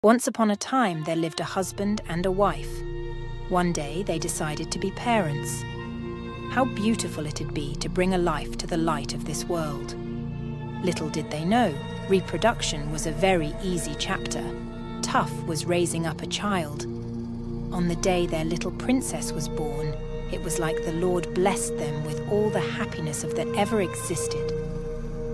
Once upon a time, there lived a husband and a wife. One day, they decided to be parents. How beautiful it'd be to bring a life to the light of this world. Little did they know, reproduction was a very easy chapter. Tough was raising up a child. On the day their little princess was born, it was like the Lord blessed them with all the happiness of that ever existed.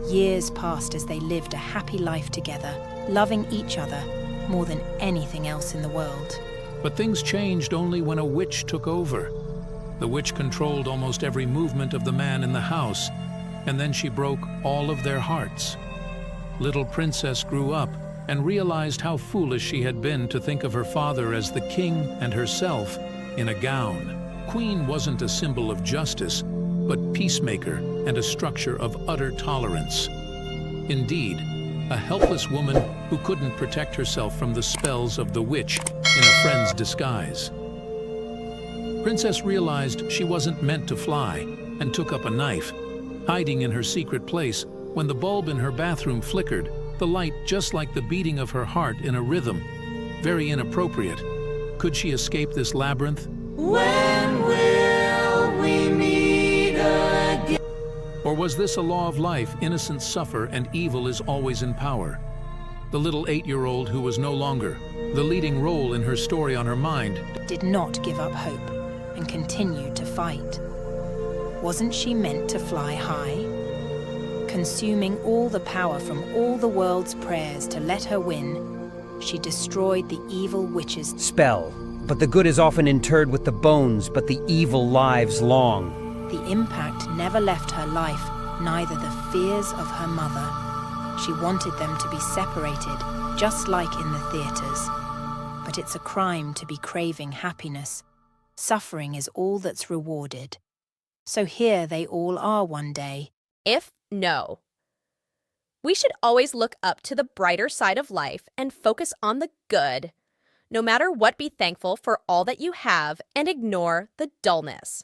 Years passed as they lived a happy life together, loving each other more than anything else in the world. But things changed only when a witch took over. The witch controlled almost every movement of the man in the house, and then she broke all of their hearts. Little Princess grew up and realized how foolish she had been to think of her father as the king and herself in a gown. Queen wasn't a symbol of justice, but peacemaker and a structure of utter tolerance. Indeed, a helpless woman who couldn't protect herself from the spells of the witch in a friend's disguise. Princess realized she wasn't meant to fly and took up a knife. Hiding in her secret place, when the bulb in her bathroom flickered, the light just like the beating of her heart in a rhythm. Very inappropriate. Could she escape this labyrinth? When will we meet again? Or was this a law of life? Innocents suffer and evil is always in power. The little 8-year-old who was no longer the leading role in her story on her mind did not give up hope and continued to fight. Wasn't she meant to fly high? Consuming all the power from all the world's prayers to let her win, she destroyed the evil witch's spell. But the good is often interred with the bones, but the evil lives long. The impact never left her life, neither the fears of her mother. She wanted them to be separated, just like in the theaters. But it's a crime to be craving happiness. Suffering is all that's rewarded. So here they all are one day. No. We should always look up to the brighter side of life and focus on the good. No matter what, be thankful for all that you have and ignore the dullness.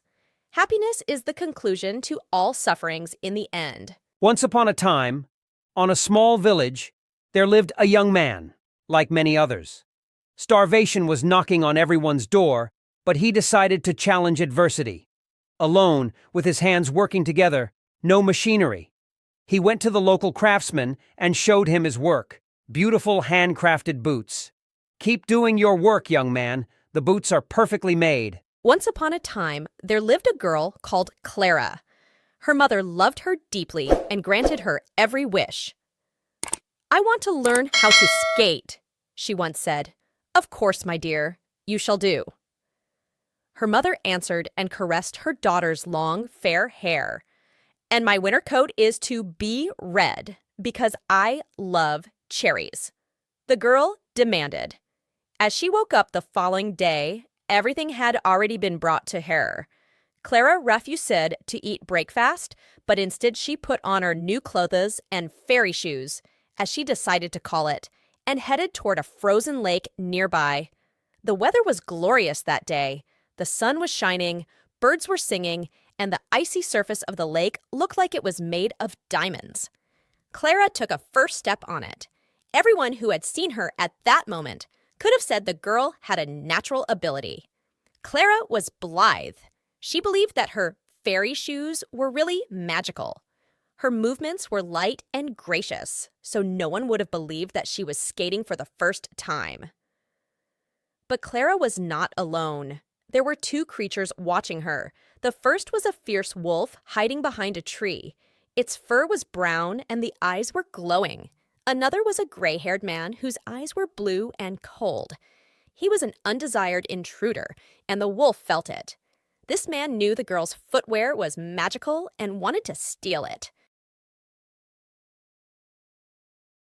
Happiness is the conclusion to all sufferings in the end. Once upon a time, on a small village, there lived a young man, like many others. Starvation was knocking on everyone's door, but he decided to challenge adversity. Alone, with his hands working together, no machinery. He went to the local craftsman and showed him his work. Beautiful handcrafted boots. Keep doing your work, young man. The boots are perfectly made. Once upon a time, there lived a girl called Clara. Her mother loved her deeply and granted her every wish. "I want to learn how to skate," she once said. "Of course, my dear, you shall do." Her mother answered and caressed her daughter's long, fair hair. "And my winter coat is to be red, because I love cherries," the girl demanded. As she woke up the following day, everything had already been brought to her. Clara refused to eat breakfast, but instead she put on her new clothes and fairy shoes, as she decided to call it, and headed toward a frozen lake nearby. The weather was glorious that day. The sun was shining, birds were singing, and the icy surface of the lake looked like it was made of diamonds. Clara took a first step on it. Everyone who had seen her at that moment could have said the girl had a natural ability. Clara was blithe. She believed that her fairy shoes were really magical. Her movements were light and gracious, so no one would have believed that she was skating for the first time. But Clara was not alone. There were two creatures watching her. The first was a fierce wolf hiding behind a tree. Its fur was brown and the eyes were glowing. Another was a gray-haired man whose eyes were blue and cold. He was an undesired intruder, and the wolf felt it. This man knew the girl's footwear was magical and wanted to steal it.